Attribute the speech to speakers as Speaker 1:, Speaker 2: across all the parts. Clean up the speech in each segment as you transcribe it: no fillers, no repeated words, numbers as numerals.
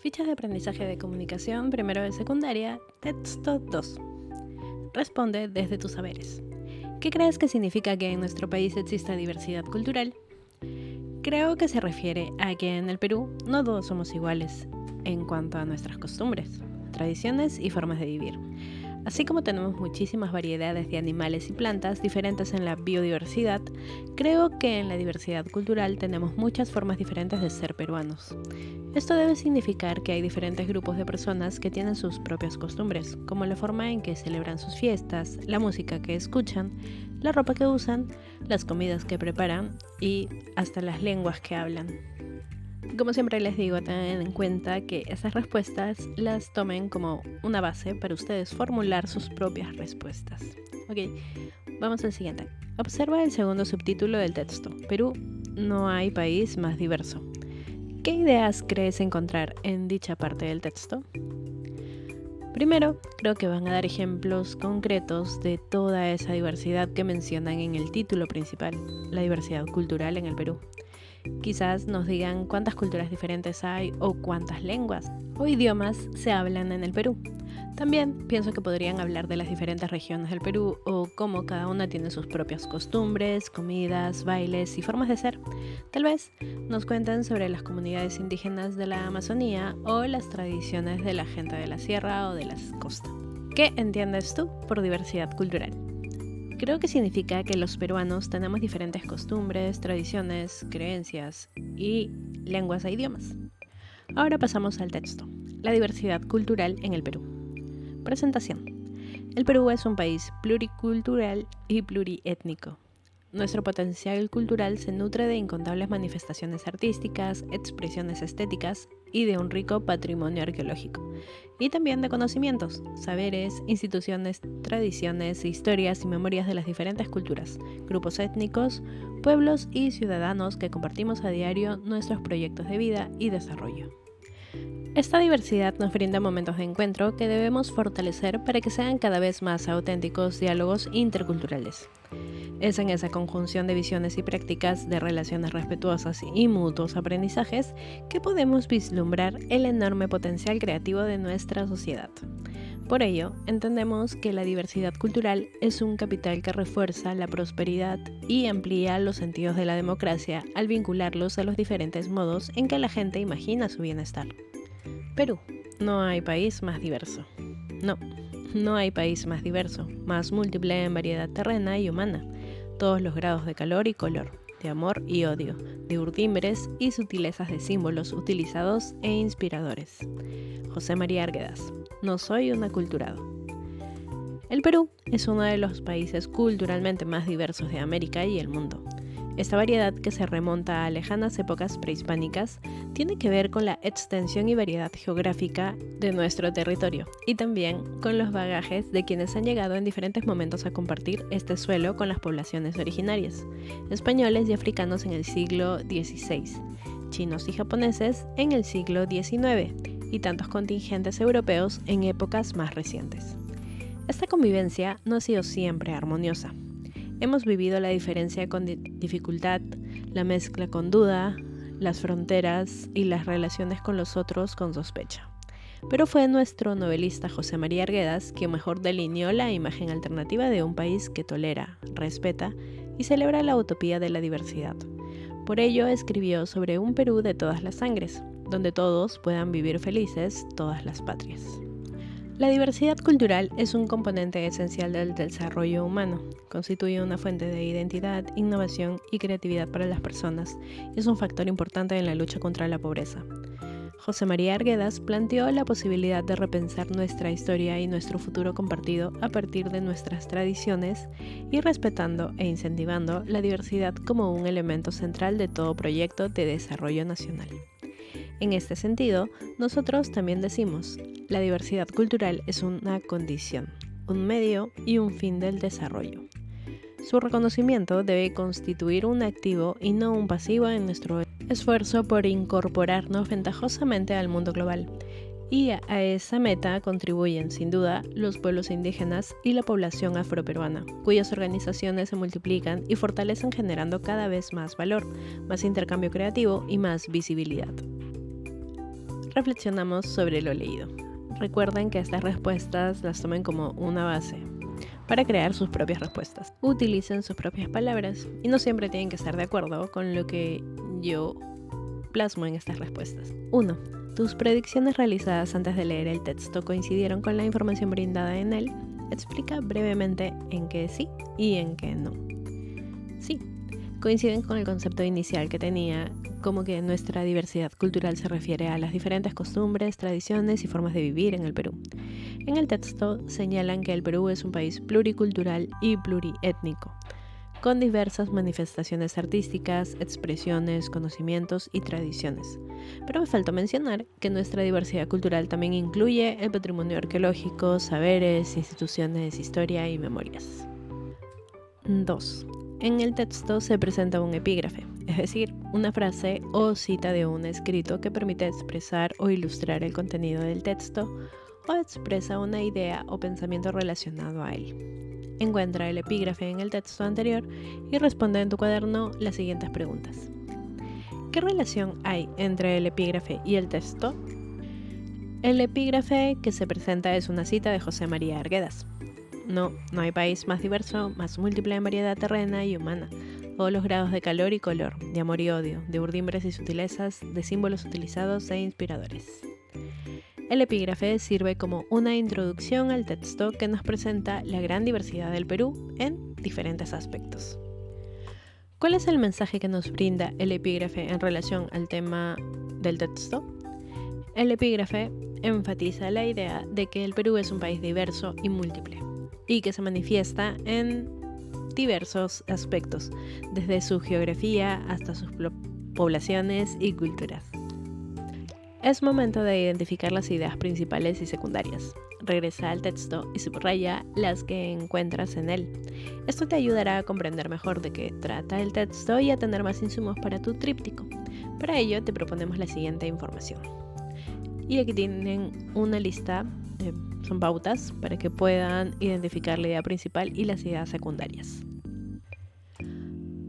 Speaker 1: Fichas de aprendizaje de comunicación, primero de secundaria, texto 2. Responde desde tus saberes. ¿Qué crees que significa que en nuestro país exista diversidad cultural? Creo que se refiere a que en el Perú no todos somos iguales en cuanto a nuestras costumbres, tradiciones y formas de vivir. Así como tenemos muchísimas variedades de animales y plantas diferentes en la biodiversidad, creo que en la diversidad cultural tenemos muchas formas diferentes de ser peruanos. Esto debe significar que hay diferentes grupos de personas que tienen sus propias costumbres, como la forma en que celebran sus fiestas, la música que escuchan, la ropa que usan, las comidas que preparan y hasta las lenguas que hablan. Como siempre les digo, tengan en cuenta que esas respuestas las tomen como una base para ustedes formular sus propias respuestas. Ok, vamos al siguiente. Observa el segundo subtítulo del texto. Perú, no hay país más diverso. ¿Qué ideas crees encontrar en dicha parte del texto? Primero, creo que van a dar ejemplos concretos de toda esa diversidad que mencionan en el título principal, la diversidad cultural en el Perú. Quizás nos digan cuántas culturas diferentes hay o cuántas lenguas o idiomas se hablan en el Perú. También pienso que podrían hablar de las diferentes regiones del Perú o cómo cada una tiene sus propias costumbres, comidas, bailes y formas de ser. Tal vez nos cuenten sobre las comunidades indígenas de la Amazonía o las tradiciones de la gente de la sierra o de las costas. ¿Qué entiendes tú por diversidad cultural? Creo que significa que los peruanos tenemos diferentes costumbres, tradiciones, creencias y lenguas e idiomas. Ahora pasamos al texto. La diversidad cultural en el Perú. Presentación. El Perú es un país pluricultural y pluriétnico. Nuestro potencial cultural se nutre de incontables manifestaciones artísticas, expresiones estéticas y de un rico patrimonio arqueológico, y también de conocimientos, saberes, instituciones, tradiciones, historias y memorias de las diferentes culturas, grupos étnicos, pueblos y ciudadanos que compartimos a diario nuestros proyectos de vida y desarrollo. Esta diversidad nos brinda momentos de encuentro que debemos fortalecer para que sean cada vez más auténticos diálogos interculturales. Es en esa conjunción de visiones y prácticas de relaciones respetuosas y mutuos aprendizajes que podemos vislumbrar el enorme potencial creativo de nuestra sociedad. Por ello, entendemos que la diversidad cultural es un capital que refuerza la prosperidad y amplía los sentidos de la democracia al vincularlos a los diferentes modos en que la gente imagina su bienestar. Perú, no hay país más diverso. No hay país más diverso, más múltiple en variedad terrena y humana, todos los grados de calor y color, de amor y odio, de urdimbres y sutilezas de símbolos utilizados e inspiradores. José María Arguedas, no soy un aculturado. El Perú es uno de los países culturalmente más diversos de América y el mundo. Esta variedad, que se remonta a lejanas épocas prehispánicas, tiene que ver con la extensión y variedad geográfica de nuestro territorio y también con los bagajes de quienes han llegado en diferentes momentos a compartir este suelo con las poblaciones originarias, españoles y africanos en el siglo XVI, chinos y japoneses en el siglo XIX y tantos contingentes europeos en épocas más recientes. Esta convivencia no ha sido siempre armoniosa. Hemos vivido la diferencia con dificultad, la mezcla con duda, las fronteras y las relaciones con los otros con sospecha. Pero fue nuestro novelista José María Arguedas quien mejor delineó la imagen alternativa de un país que tolera, respeta y celebra la utopía de la diversidad. Por ello escribió sobre un Perú de todas las sangres, donde todos puedan vivir felices todas las patrias. La diversidad cultural es un componente esencial del desarrollo humano. Constituye una fuente de identidad, innovación y creatividad para las personas y es un factor importante en la lucha contra la pobreza. José María Arguedas planteó la posibilidad de repensar nuestra historia y nuestro futuro compartido a partir de nuestras tradiciones y respetando e incentivando la diversidad como un elemento central de todo proyecto de desarrollo nacional. En este sentido, nosotros también decimos, la diversidad cultural es una condición, un medio y un fin del desarrollo. Su reconocimiento debe constituir un activo y no un pasivo en nuestro esfuerzo por incorporarnos ventajosamente al mundo global. Y a esa meta contribuyen, sin duda, los pueblos indígenas y la población afroperuana, cuyas organizaciones se multiplican y fortalecen generando cada vez más valor, más intercambio creativo y más visibilidad. reflexionamos sobre lo leído. Recuerden que estas respuestas las tomen como una base para crear sus propias respuestas. Utilicen sus propias palabras y no siempre tienen que estar de acuerdo con lo que yo plasmo en estas respuestas. 1. ¿Tus predicciones realizadas antes de leer el texto coincidieron con la información brindada en él? Explica brevemente en qué sí y en qué no. Sí, coinciden con el concepto inicial que tenía, como que nuestra diversidad cultural se refiere a las diferentes costumbres, tradiciones y formas de vivir en el Perú. En el texto señalan que el Perú es un país pluricultural y pluriétnico, con diversas manifestaciones artísticas, expresiones, conocimientos y tradiciones. Pero me faltó mencionar que nuestra diversidad cultural también incluye el patrimonio arqueológico, saberes, instituciones, historia y memorias. 2. En el texto se presenta un epígrafe, es decir, una frase o cita de un escrito que permite expresar o ilustrar el contenido del texto o expresa una idea o pensamiento relacionado a él. Encuentra el epígrafe en el texto anterior y responde en tu cuaderno las siguientes preguntas. ¿Qué relación hay entre el epígrafe y el texto? El epígrafe que se presenta es una cita de José María Arguedas. No hay país más diverso, más múltiple en variedad terrena y humana. Todos los grados de calor y color, de amor y odio, de urdimbres y sutilezas, de símbolos utilizados e inspiradores. El epígrafe sirve como una introducción al texto que nos presenta la gran diversidad del Perú en diferentes aspectos. ¿Cuál es el mensaje que nos brinda el epígrafe en relación al tema del texto? El epígrafe enfatiza la idea de que el Perú es un país diverso y múltiple, y que se manifiesta en diversos aspectos, desde su geografía hasta sus poblaciones y culturas. Es momento de identificar las ideas principales y secundarias. Regresa al texto y subraya las que encuentras en él. Esto te ayudará a comprender mejor de qué trata el texto y a tener más insumos para tu tríptico. Para ello te proponemos la siguiente información. Y aquí tienen una lista, son pautas, para que puedan identificar la idea principal y las ideas secundarias.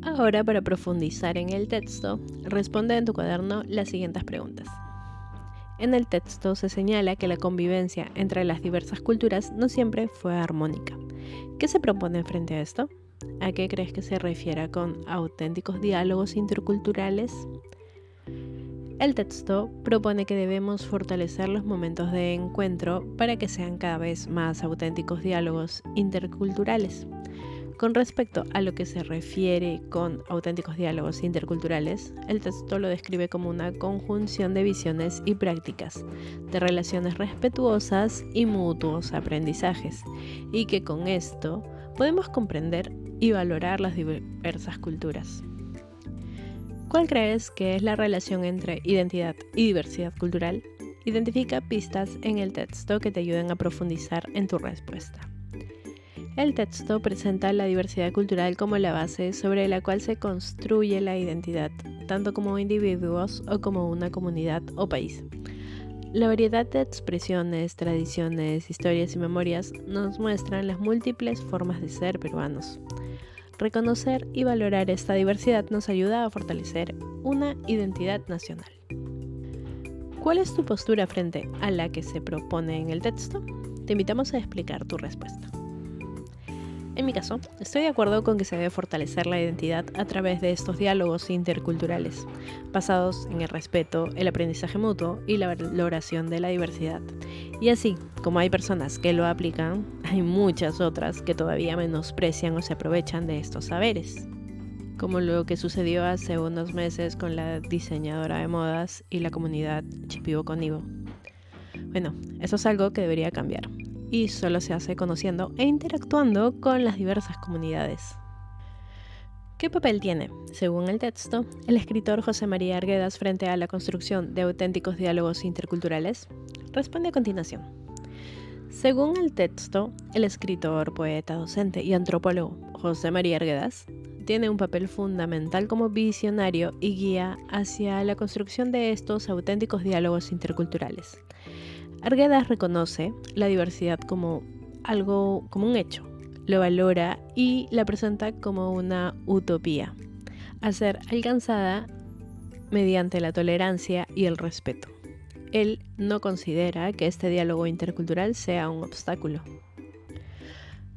Speaker 1: Ahora, para profundizar en el texto, responde en tu cuaderno las siguientes preguntas. En el texto se señala que la convivencia entre las diversas culturas no siempre fue armónica. ¿Qué se propone frente a esto? ¿A qué crees que se refiere con auténticos diálogos interculturales? El texto propone que debemos fortalecer los momentos de encuentro para que sean cada vez más auténticos diálogos interculturales. Con respecto a lo que se refiere con auténticos diálogos interculturales, el texto lo describe como una conjunción de visiones y prácticas, de relaciones respetuosas y mutuos aprendizajes, y que con esto podemos comprender y valorar las diversas culturas. ¿Cuál crees que es la relación entre identidad y diversidad cultural? Identifica pistas en el texto que te ayuden a profundizar en tu respuesta. El texto presenta la diversidad cultural como la base sobre la cual se construye la identidad, tanto como individuos o como una comunidad o país. La variedad de expresiones, tradiciones, historias y memorias nos muestran las múltiples formas de ser peruanos. Reconocer y valorar esta diversidad nos ayuda a fortalecer una identidad nacional. ¿Cuál es tu postura frente a la que se propone en el texto? Te invitamos a explicar tu respuesta. En mi caso, estoy de acuerdo con que se debe fortalecer la identidad a través de estos diálogos interculturales, basados en el respeto, el aprendizaje mutuo y la valoración de la diversidad. Y así, como hay personas que lo aplican, hay muchas otras que todavía menosprecian o se aprovechan de estos saberes, como lo que sucedió hace unos meses con la diseñadora de modas y la comunidad Shipibo con Ivo. Bueno, eso es algo que debería cambiar. Y solo se hace conociendo e interactuando con las diversas comunidades. ¿Qué papel tiene, según el texto, el escritor José María Arguedas frente a la construcción de auténticos diálogos interculturales? Responde a continuación. Según el texto, el escritor, poeta, docente y antropólogo José María Arguedas tiene un papel fundamental como visionario y guía hacia la construcción de estos auténticos diálogos interculturales. Arguedas reconoce la diversidad como un hecho, lo valora y la presenta como una utopía, a ser alcanzada mediante la tolerancia y el respeto. él no considera que este diálogo intercultural sea un obstáculo.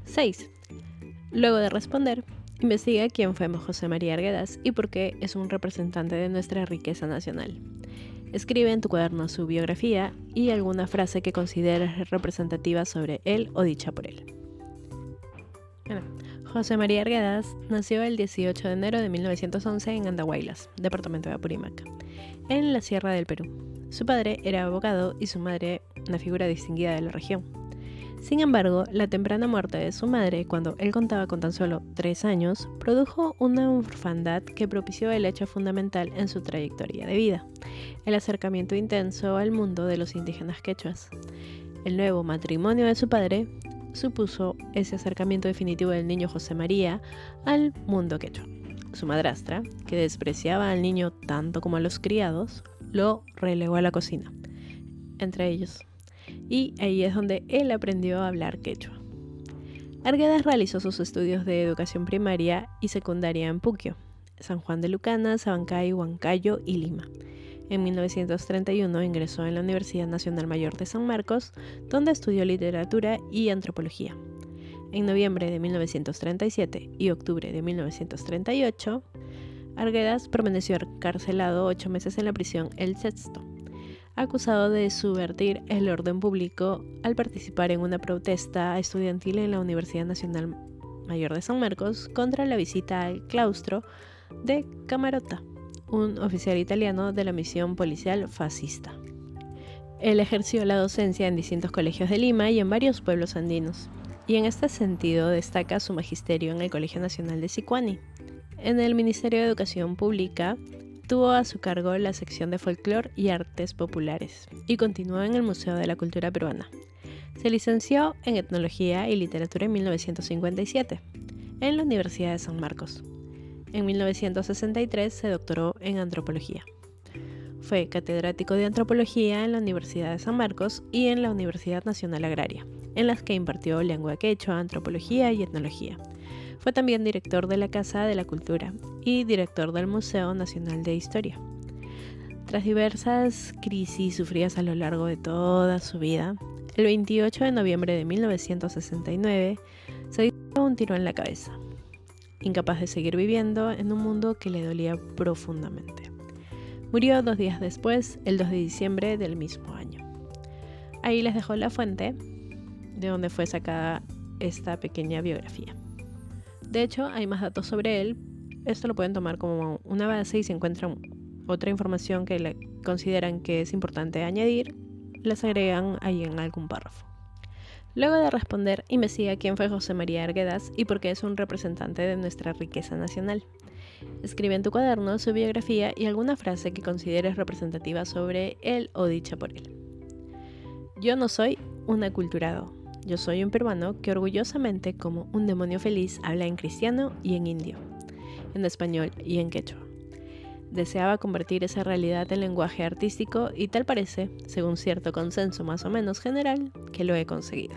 Speaker 1: 6. Luego de responder, investiga quién fue José María Arguedas y por qué es un representante de nuestra riqueza nacional. Escribe en tu cuaderno su biografía y alguna frase que consideres representativa sobre él o dicha por él. José María Arguedas nació el 18 de enero de 1911 en Andahuaylas, departamento de Apurímac, en la Sierra del Perú. Su padre era abogado y su madre una figura distinguida de la región. Sin embargo, la temprana muerte de su madre, cuando él contaba con tan solo 3 años, produjo una orfandad que propició el hecho fundamental en su trayectoria de vida: el acercamiento intenso al mundo de los indígenas quechuas. El nuevo matrimonio de su padre supuso ese acercamiento definitivo del niño José María al mundo quechua. Su madrastra, que despreciaba al niño tanto como a los criados, lo relegó a la cocina, entre ellos, y ahí es donde él aprendió a hablar quechua. Arguedas realizó sus estudios de educación primaria y secundaria en Puquio, San Juan de Lucana, Sabancay, Huancayo y Lima. En 1931 ingresó en la Universidad Nacional Mayor de San Marcos, donde estudió literatura y antropología. En noviembre de 1937 y octubre de 1938, Arguedas permaneció encarcelado 8 meses en la prisión El Sexto, acusado de subvertir el orden público al participar en una protesta estudiantil en la Universidad Nacional Mayor de San Marcos contra la visita al claustro de Camarota, un oficial italiano de la misión policial fascista. Él ejerció la docencia en distintos colegios de Lima y en varios pueblos andinos, y en este sentido destaca su magisterio en el Colegio Nacional de Sicuani. En el Ministerio de Educación Pública tuvo a su cargo la sección de Folclor y Artes Populares y continuó en el Museo de la Cultura Peruana. Se licenció en Etnología y Literatura en 1957 en la Universidad de San Marcos. En 1963 se doctoró en Antropología. Fue catedrático de Antropología en la Universidad de San Marcos y en la Universidad Nacional Agraria, en las que impartió lengua quechua, antropología y etnología. Fue también director de la Casa de la Cultura y director del Museo Nacional de Historia. Tras diversas crisis sufridas a lo largo de toda su vida, el 28 de noviembre de 1969 se dio un tiro en la cabeza, incapaz de seguir viviendo en un mundo que le dolía profundamente. Murió 2 días después, el 2 de diciembre del mismo año. Ahí les dejo la fuente de donde fue sacada esta pequeña biografía. De hecho, hay más datos sobre él. Esto lo pueden tomar como una base y si encuentran otra información que le consideran que es importante añadir, las agregan ahí en algún párrafo. Luego de responder, investiga quién fue José María Arguedas y por qué es un representante de nuestra riqueza nacional. Escribe en tu cuaderno su biografía y alguna frase que consideres representativa sobre él o dicha por él. Yo no soy un aculturado. Yo soy un peruano que orgullosamente, como un demonio feliz, habla en cristiano y en indio, en español y en quechua. Deseaba convertir esa realidad en lenguaje artístico y tal parece, según cierto consenso más o menos general, que lo he conseguido.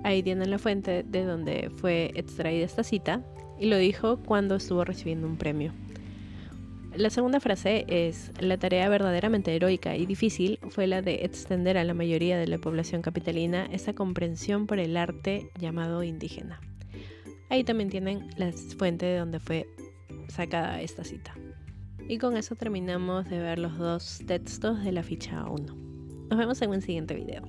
Speaker 1: Ahí tienen la fuente de donde fue extraída esta cita y lo dijo cuando estuvo recibiendo un premio. La segunda frase es: la tarea verdaderamente heroica y difícil fue la de extender a la mayoría de la población capitalina esa comprensión por el arte llamado indígena. Ahí también tienen la fuente de donde fue sacada esta cita. Y con eso terminamos de ver los 2 textos de la ficha 1. Nos vemos en un siguiente video.